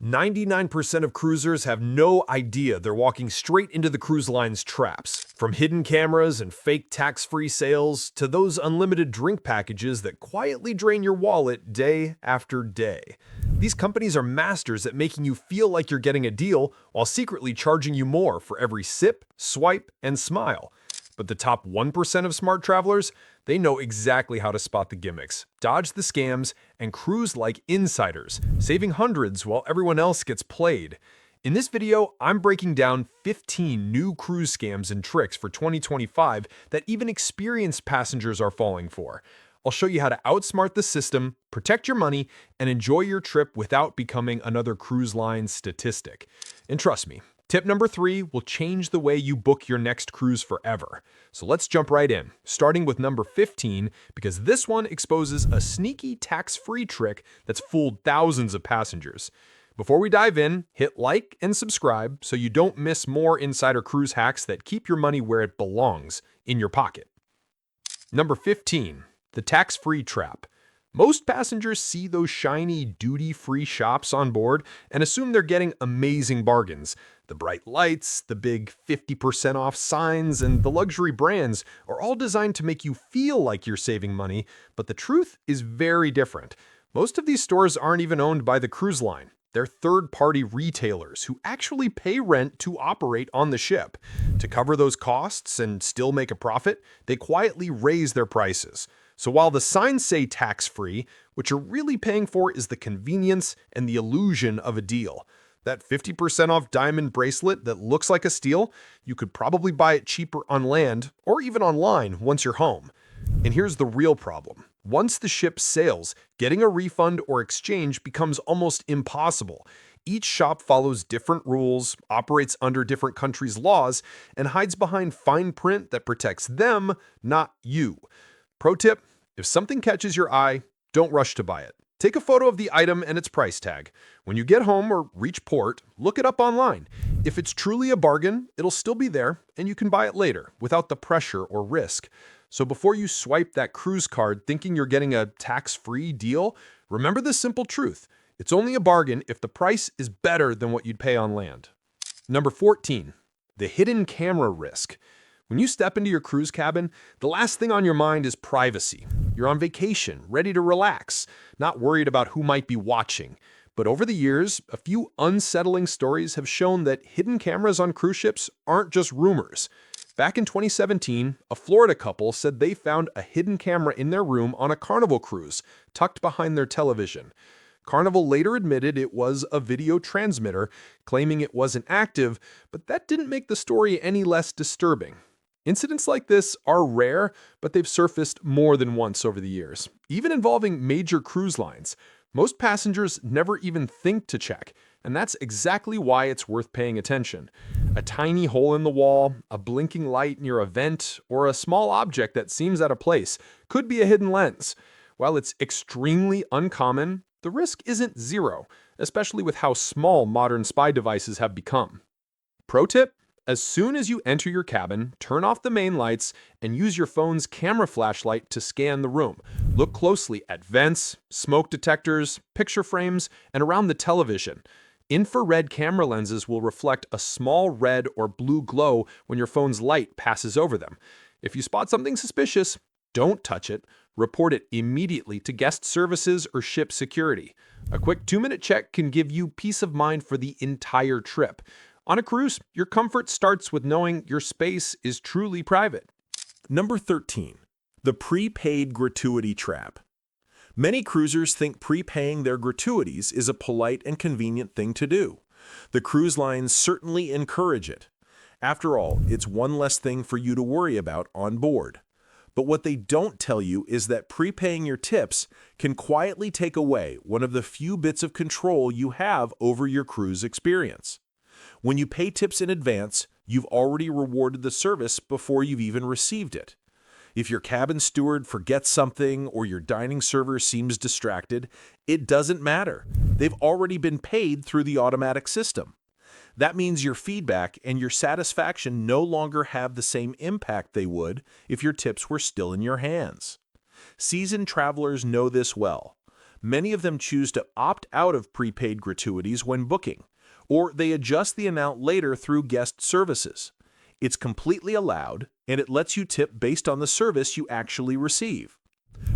99% of cruisers have no idea they're walking straight into the cruise line's traps. From hidden cameras and fake tax-free sales to those unlimited drink packages that quietly drain your wallet day after day. These companies are masters at making you feel like you're getting a deal while secretly charging you more for every sip, swipe, and smile. But the top 1% of smart travelers, they know exactly how to spot the gimmicks, dodge the scams, and cruise like insiders, saving hundreds while everyone else gets played. In this video, I'm breaking down 15 new cruise scams and tricks for 2025 that even experienced passengers are falling for. I'll show you how to outsmart the system, protect your money, and enjoy your trip without becoming another cruise line statistic. And trust me, tip number 3 will change the way you book your next cruise forever. So let's jump right in, starting with number 15, because this one exposes a sneaky tax-free trick that's fooled thousands of passengers. Before we dive in, hit like and subscribe so you don't miss more insider cruise hacks that keep your money where it belongs, in your pocket. Number 15, the tax-free trap. Most passengers see those shiny duty-free shops on board and assume they're getting amazing bargains. The bright lights, the big 50% off signs, and the luxury brands are all designed to make you feel like you're saving money, but the truth is very different. Most of these stores aren't even owned by the cruise line. They're third-party retailers who actually pay rent to operate on the ship. To cover those costs and still make a profit, they quietly raise their prices. So while the signs say tax-free, what you're really paying for is the convenience and the illusion of a deal. That 50% off diamond bracelet that looks like a steal, you could probably buy it cheaper on land or even online once you're home. And here's the real problem. Once the ship sails, getting a refund or exchange becomes almost impossible. Each shop follows different rules, operates under different countries' laws, and hides behind fine print that protects them, not you. Pro tip, if something catches your eye, don't rush to buy it. Take a photo of the item and its price tag. When you get home or reach port, look it up online. If it's truly a bargain, it'll still be there, and you can buy it later without the pressure or risk. So before you swipe that cruise card thinking you're getting a tax-free deal, remember the simple truth. It's only a bargain if the price is better than what you'd pay on land. Number 14, the hidden camera risk. When you step into your cruise cabin, the last thing on your mind is privacy. You're on vacation, ready to relax, not worried about who might be watching. But over the years, a few unsettling stories have shown that hidden cameras on cruise ships aren't just rumors. Back in 2017, a Florida couple said they found a hidden camera in their room on a Carnival cruise, tucked behind their television. Carnival later admitted it was a video transmitter, claiming it wasn't active, but that didn't make the story any less disturbing. Incidents like this are rare, but they've surfaced more than once over the years, even involving major cruise lines. Most passengers never even think to check, and that's exactly why it's worth paying attention. A tiny hole in the wall, a blinking light near a vent, or a small object that seems out of place could be a hidden lens. While it's extremely uncommon, the risk isn't zero, especially with how small modern spy devices have become. Pro tip: as soon as you enter your cabin, turn off the main lights and use your phone's camera flashlight to scan the room. Look closely at vents, smoke detectors, picture frames, and around the television. Infrared camera lenses will reflect a small red or blue glow when your phone's light passes over them. If you spot something suspicious, don't touch it. Report it immediately to guest services or ship security. A quick 2-minute check can give you peace of mind for the entire trip. On a cruise, your comfort starts with knowing your space is truly private. Number 13, the prepaid gratuity trap. Many cruisers think prepaying their gratuities is a polite and convenient thing to do. The cruise lines certainly encourage it. After all, it's one less thing for you to worry about on board. But what they don't tell you is that prepaying your tips can quietly take away one of the few bits of control you have over your cruise experience. When you pay tips in advance, you've already rewarded the service before you've even received it. If your cabin steward forgets something or your dining server seems distracted, it doesn't matter. They've already been paid through the automatic system. That means your feedback and your satisfaction no longer have the same impact they would if your tips were still in your hands. Seasoned travelers know this well. Many of them choose to opt out of prepaid gratuities when booking, or they adjust the amount later through guest services. It's completely allowed, and it lets you tip based on the service you actually receive.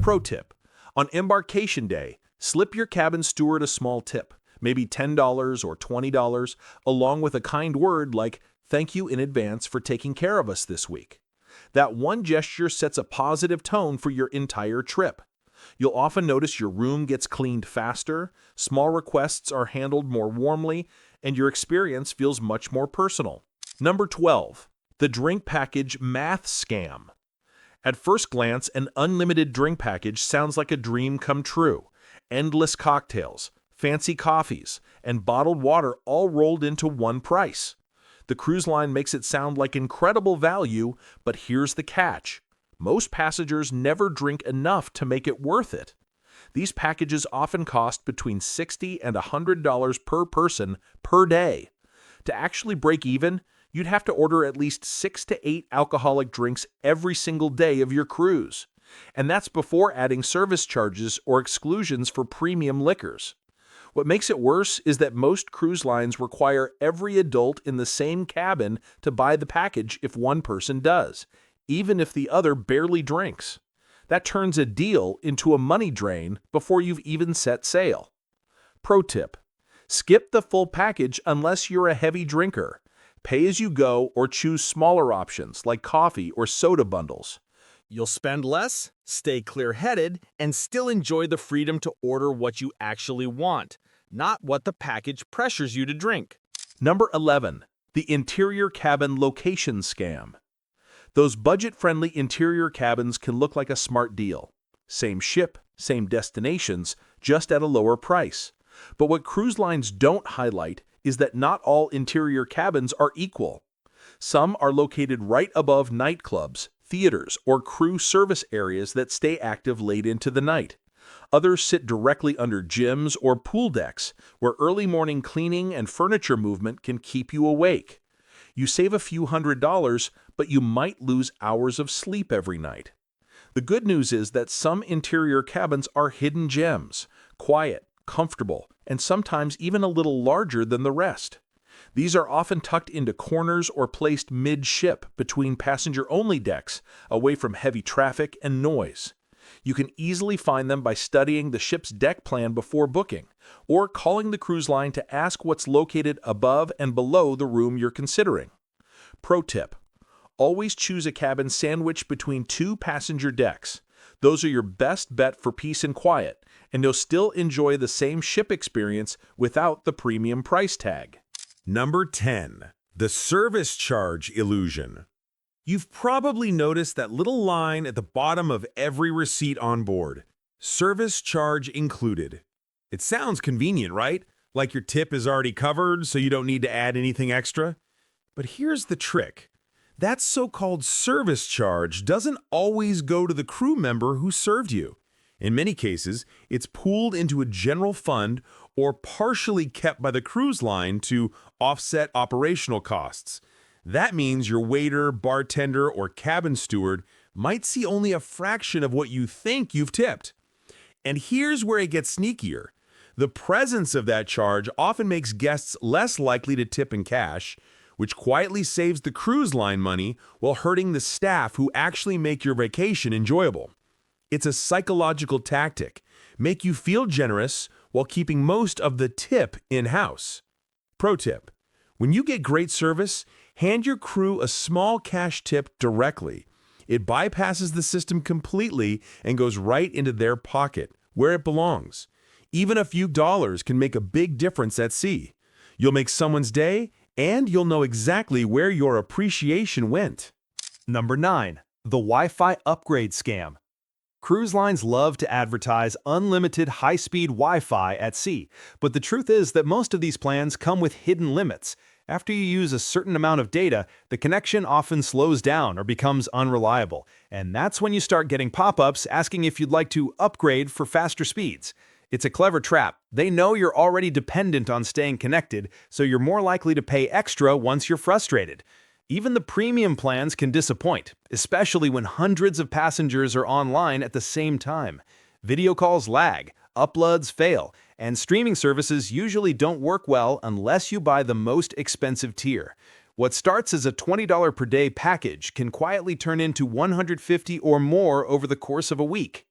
Pro tip: on embarkation day, slip your cabin steward a small tip, maybe $10 or $20, along with a kind word like, "Thank you in advance for taking care of us this week." That one gesture sets a positive tone for your entire trip. You'll often notice your room gets cleaned faster, small requests are handled more warmly, and your experience feels much more personal. Number 12. The drink package math scam. At first glance, an unlimited drink package sounds like a dream come true. Endless cocktails, fancy coffees, and bottled water all rolled into one price. The cruise line makes it sound like incredible value, but here's the catch. Most passengers never drink enough to make it worth it. These packages often cost between $60 and $100 per person per day. To actually break even, you'd have to order at least 6 to 8 alcoholic drinks every single day of your cruise. And that's before adding service charges or exclusions for premium liquors. What makes it worse is that most cruise lines require every adult in the same cabin to buy the package if one person does, even if the other barely drinks. That turns a deal into a money drain before you've even set sail. Pro tip: skip the full package unless you're a heavy drinker. Pay as you go or choose smaller options like coffee or soda bundles. You'll spend less, stay clear-headed, and still enjoy the freedom to order what you actually want, not what the package pressures you to drink. Number 11. The interior cabin location scam. Those budget-friendly interior cabins can look like a smart deal. Same ship, same destinations, just at a lower price. But what cruise lines don't highlight is that not all interior cabins are equal. Some are located right above nightclubs, theaters, or crew service areas that stay active late into the night. Others sit directly under gyms or pool decks, where early morning cleaning and furniture movement can keep you awake. You save a few $100s, but you might lose hours of sleep every night. The good news is that some interior cabins are hidden gems, quiet, comfortable, and sometimes even a little larger than the rest. These are often tucked into corners or placed mid-ship between passenger-only decks, away from heavy traffic and noise. You can easily find them by studying the ship's deck plan before booking, or calling the cruise line to ask what's located above and below the room you're considering. Pro tip: always choose a cabin sandwiched between 2 passenger decks. Those are your best bet for peace and quiet, and you'll still enjoy the same ship experience without the premium price tag. Number 10. The service charge illusion. You've probably noticed that little line at the bottom of every receipt on board. Service charge included. It sounds convenient, right? Like your tip is already covered, so you don't need to add anything extra. But here's the trick. That so-called service charge doesn't always go to the crew member who served you. In many cases, it's pooled into a general fund or partially kept by the cruise line to offset operational costs. That means your waiter, bartender, or cabin steward might see only a fraction of what you think you've tipped. And here's where it gets sneakier. The presence of that charge often makes guests less likely to tip in cash, which quietly saves the cruise line money while hurting the staff who actually make your vacation enjoyable. It's a psychological tactic. Make you feel generous while keeping most of the tip in-house. Pro tip: when you get great service, hand your crew a small cash tip directly. It bypasses the system completely and goes right into their pocket, where it belongs. Even a few dollars can make a big difference at sea. You'll make someone's day, and you'll know exactly where your appreciation went. Number 9. The Wi-Fi upgrade scam. Cruise lines love to advertise unlimited high-speed Wi-Fi at sea, but the truth is that most of these plans come with hidden limits. After you use a certain amount of data, the connection often slows down or becomes unreliable, and that's when you start getting pop-ups asking if you'd like to upgrade for faster speeds. It's a clever trap. They know you're already dependent on staying connected, so you're more likely to pay extra once you're frustrated. Even the premium plans can disappoint, especially when hundreds of passengers are online at the same time. Video calls lag, uploads fail, and streaming services usually don't work well unless you buy the most expensive tier. What starts as a $20 per day package can quietly turn into $150 or more over the course of a week.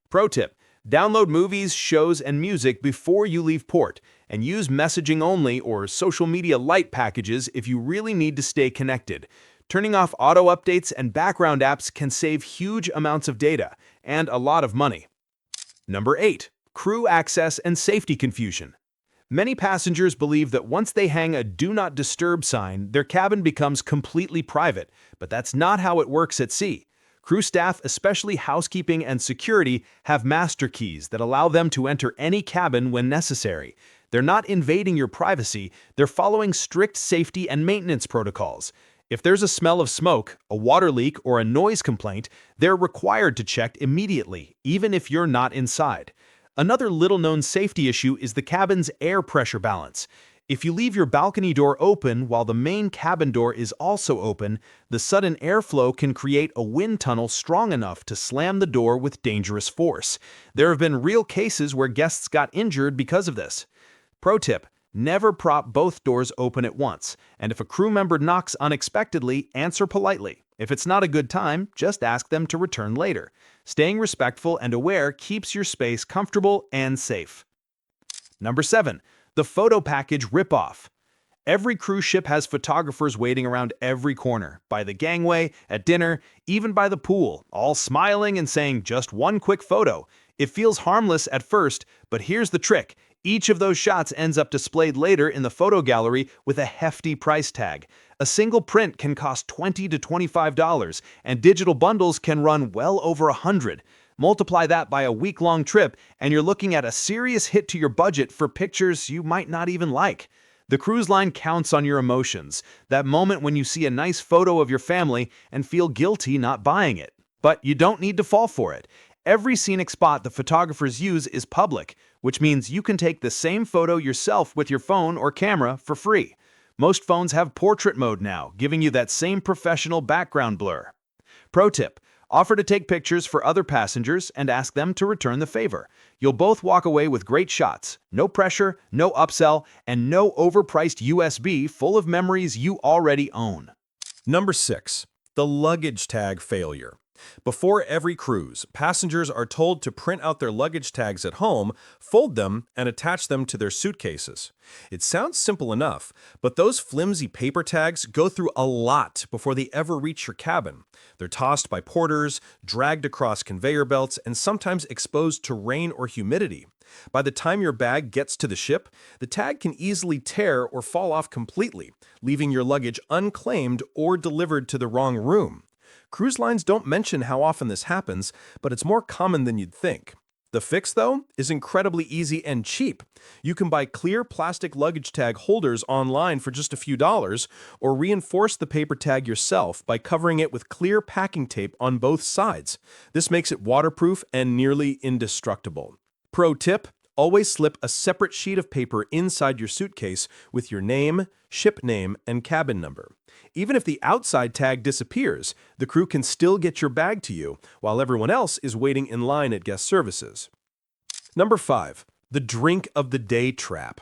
Pro tip: download movies, shows, and music before you leave port, and use messaging only or social media light packages if you really need to stay connected. Turning off auto updates and background apps can save huge amounts of data and a lot of money. Number 8. Crew access and safety confusion. Many passengers believe that once they hang a Do Not Disturb sign, their cabin becomes completely private, but that's not how it works at sea. Crew staff, especially housekeeping and security, have master keys that allow them to enter any cabin when necessary. They're not invading your privacy, they're following strict safety and maintenance protocols. If there's a smell of smoke, a water leak, or a noise complaint, they're required to check immediately, even if you're not inside. Another little-known safety issue is the cabin's air pressure balance. If you leave your balcony door open while the main cabin door is also open, the sudden airflow can create a wind tunnel strong enough to slam the door with dangerous force. There have been real cases where guests got injured because of this. Pro tip: never prop both doors open at once, and if a crew member knocks unexpectedly, answer politely. If it's not a good time, just ask them to return later. Staying respectful and aware keeps your space comfortable and safe. Number 7. The photo package ripoff. Every cruise ship has photographers waiting around every corner, by the gangway, at dinner, even by the pool, all smiling and saying just one quick photo. It feels harmless at first, but here's the trick. Each of those shots ends up displayed later in the photo gallery with a hefty price tag. A single print can cost $20 to $25, and digital bundles can run well over $100. Multiply that by a week-long trip, and you're looking at a serious hit to your budget for pictures you might not even like. The cruise line counts on your emotions, that moment when you see a nice photo of your family and feel guilty not buying it. But you don't need to fall for it. Every scenic spot the photographers use is public, which means you can take the same photo yourself with your phone or camera for free. Most phones have portrait mode now, giving you that same professional background blur. Pro tip: offer to take pictures for other passengers and ask them to return the favor. You'll both walk away with great shots. No pressure, no upsell, and no overpriced USB full of memories you already own. Number 6. The luggage tag failure. Before every cruise, passengers are told to print out their luggage tags at home, fold them, and attach them to their suitcases. It sounds simple enough, but those flimsy paper tags go through a lot before they ever reach your cabin. They're tossed by porters, dragged across conveyor belts, and sometimes exposed to rain or humidity. By the time your bag gets to the ship, the tag can easily tear or fall off completely, leaving your luggage unclaimed or delivered to the wrong room. Cruise lines don't mention how often this happens, but it's more common than you'd think. The fix, though, is incredibly easy and cheap. You can buy clear plastic luggage tag holders online for just a few dollars, or reinforce the paper tag yourself by covering it with clear packing tape on both sides. This makes it waterproof and nearly indestructible. Pro tip: always slip a separate sheet of paper inside your suitcase with your name, ship name, and cabin number. Even if the outside tag disappears, the crew can still get your bag to you, while everyone else is waiting in line at guest services. Number 5. The drink of the day trap.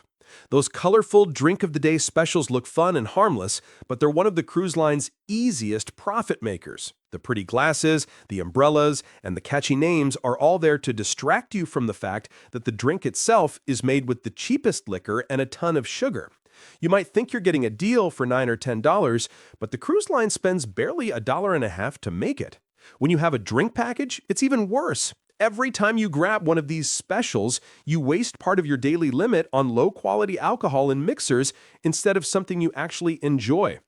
Those colorful drink of the day specials look fun and harmless, but they're one of the cruise line's easiest profit makers. The pretty glasses, the umbrellas, and the catchy names are all there to distract you from the fact that the drink itself is made with the cheapest liquor and a ton of sugar. You might think you're getting a deal for $9 or $10, but the cruise line spends barely $1.50 to make it. When you have a drink package, it's even worse. Every time you grab one of these specials, you waste part of your daily limit on low-quality alcohol in mixers instead of something you actually enjoy.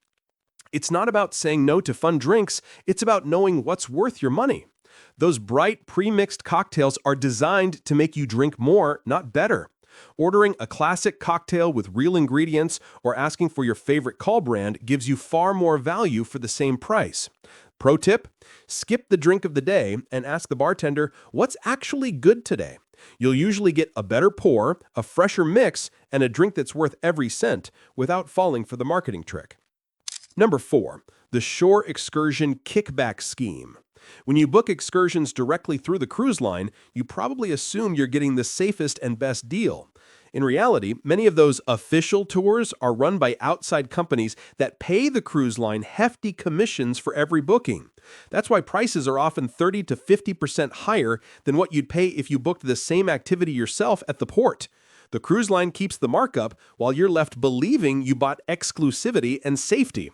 It's not about saying no to fun drinks, it's about knowing what's worth your money. Those bright, pre-mixed cocktails are designed to make you drink more, not better. Ordering a classic cocktail with real ingredients or asking for your favorite call brand gives you far more value for the same price. Pro tip: skip the drink of the day and ask the bartender what's actually good today. You'll usually get a better pour, a fresher mix, and a drink that's worth every cent without falling for the marketing trick. Number 4. The shore excursion kickback scheme. When you book excursions directly through the cruise line, you probably assume you're getting the safest and best deal. In reality, many of those official tours are run by outside companies that pay the cruise line hefty commissions for every booking. That's why prices are often 30 to 50% higher than what you'd pay if you booked the same activity yourself at the port. The cruise line keeps the markup while you're left believing you bought exclusivity and safety.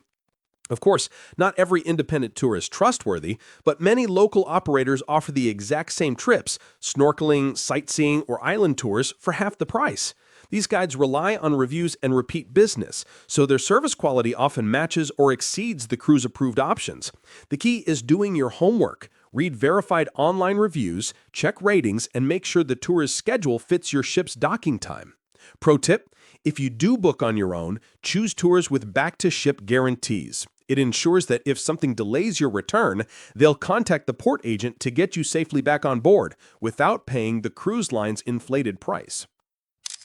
Of course, not every independent tour is trustworthy, but many local operators offer the exact same trips, snorkeling, sightseeing, or island tours for half the price. These guides rely on reviews and repeat business, so their service quality often matches or exceeds the cruise-approved options. The key is doing your homework. Read verified online reviews, check ratings, and make sure the tour's schedule fits your ship's docking time. Pro tip: if you do book on your own, choose tours with back-to-ship guarantees. It ensures that if something delays your return, they'll contact the port agent to get you safely back on board without paying the cruise line's inflated price.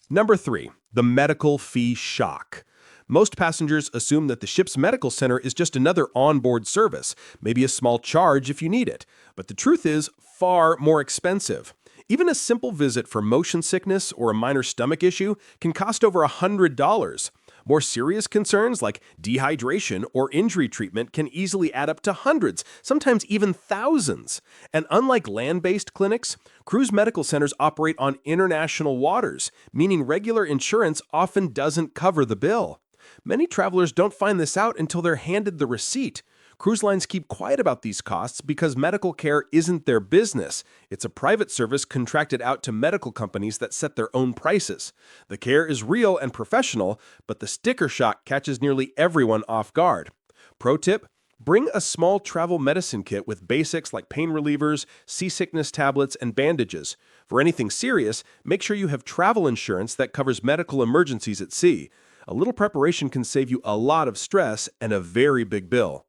Number 3. The medical fee shock. Most passengers assume that the ship's medical center is just another onboard service, maybe a small charge if you need it. But the truth is far more expensive. Even a simple visit for motion sickness or a minor stomach issue can cost over $100. More serious concerns like dehydration or injury treatment can easily add up to hundreds, sometimes even thousands. And unlike land-based clinics, cruise medical centers operate on international waters, meaning regular insurance often doesn't cover the bill. Many travelers don't find this out until they're handed the receipt. Cruise lines keep quiet about these costs because medical care isn't their business. It's a private service contracted out to medical companies that set their own prices. The care is real and professional, but the sticker shock catches nearly everyone off guard. Pro tip: bring a small travel medicine kit with basics like pain relievers, seasickness tablets, and bandages. For anything serious, make sure you have travel insurance that covers medical emergencies at sea. A little preparation can save you a lot of stress and a very big bill.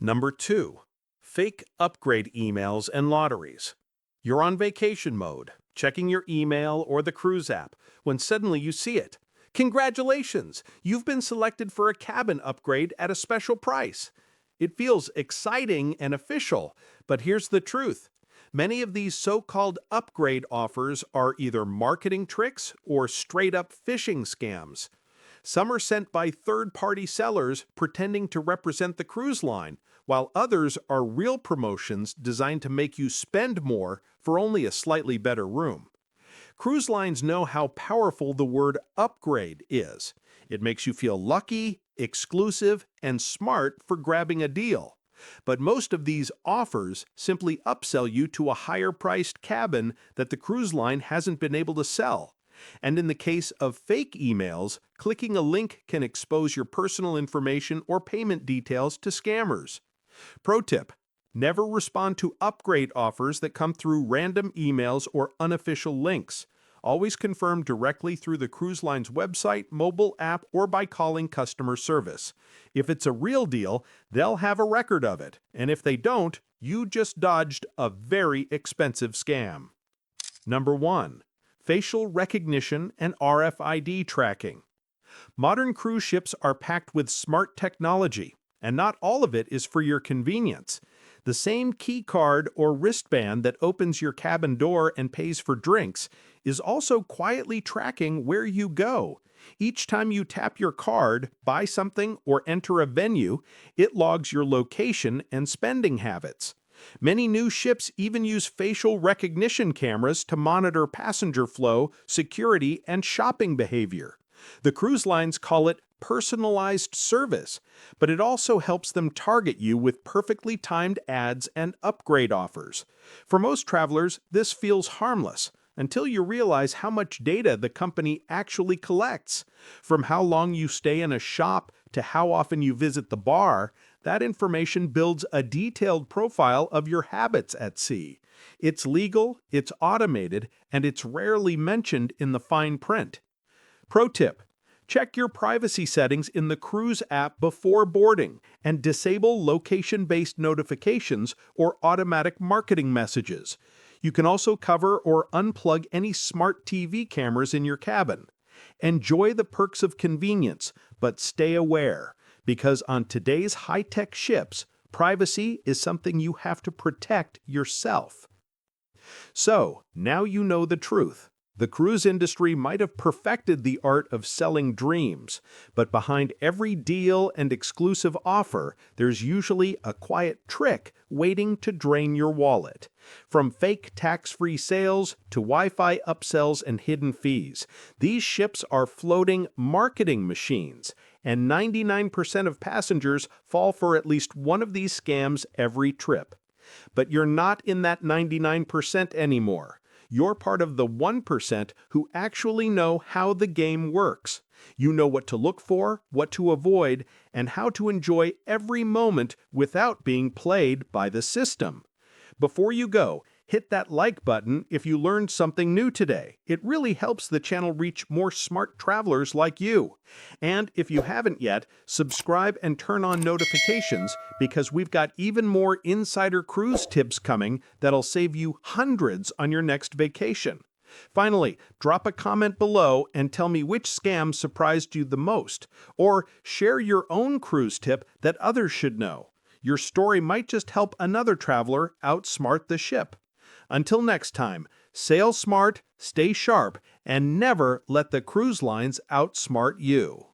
Number 2. Fake upgrade emails and lotteries. You're on vacation mode, checking your email or the cruise app, when suddenly you see it. Congratulations! You've been selected for a cabin upgrade at a special price. It feels exciting and official, but here's the truth. Many of these so-called upgrade offers are either marketing tricks or straight-up phishing scams. Some are sent by third-party sellers pretending to represent the cruise line, while others are real promotions designed to make you spend more for only a slightly better room. Cruise lines know how powerful the word upgrade is. It makes you feel lucky, exclusive, and smart for grabbing a deal. But most of these offers simply upsell you to a higher-priced cabin that the cruise line hasn't been able to sell. And in the case of fake emails, clicking a link can expose your personal information or payment details to scammers. Pro tip: never respond to upgrade offers that come through random emails or unofficial links. Always confirm directly through the cruise line's website, mobile app, or by calling customer service. If it's a real deal, they'll have a record of it, and if they don't, you just dodged a very expensive scam. Number 1. Facial recognition and RFID tracking. Modern cruise ships are packed with smart technology, and not all of it is for your convenience. The same key card or wristband that opens your cabin door and pays for drinks is also quietly tracking where you go. Each time you tap your card, buy something, or enter a venue, it logs your location and spending habits. Many new ships even use facial recognition cameras to monitor passenger flow, security, and shopping behavior. The cruise lines call it personalized service, but it also helps them target you with perfectly timed ads and upgrade offers. For most travelers, this feels harmless until you realize how much data the company actually collects. From how long you stay in a shop to how often you visit the bar, that information builds a detailed profile of your habits at sea. It's legal, it's automated, and it's rarely mentioned in the fine print. Pro tip: check your privacy settings in the cruise app before boarding and disable location-based notifications or automatic marketing messages. You can also cover or unplug any smart TV cameras in your cabin. Enjoy the perks of convenience, but stay aware, because on today's high-tech ships, Privacy is something you have to protect yourself. So, now you know the truth. The cruise industry might have perfected the art of selling dreams, but behind every deal and exclusive offer, there's usually a quiet trick waiting to drain your wallet. From fake tax-free sales to Wi-Fi upsells and hidden fees, these ships are floating marketing machines, and 99% of passengers fall for at least one of these scams every trip. But you're not in that 99% anymore. You're part of the 1% who actually know how the game works. You know what to look for, what to avoid, and how to enjoy every moment without being played by the system. Before you go, hit that like button if you learned something new today. It really helps the channel reach more smart travelers like you. And if you haven't yet, subscribe and turn on notifications because we've got even more insider cruise tips coming that'll save you hundreds on your next vacation. Finally, drop a comment below and tell me which scam surprised you the most, or share your own cruise tip that others should know. Your story might just help another traveler outsmart the ship. Until next time, sail smart, stay sharp, and never let the cruise lines outsmart you.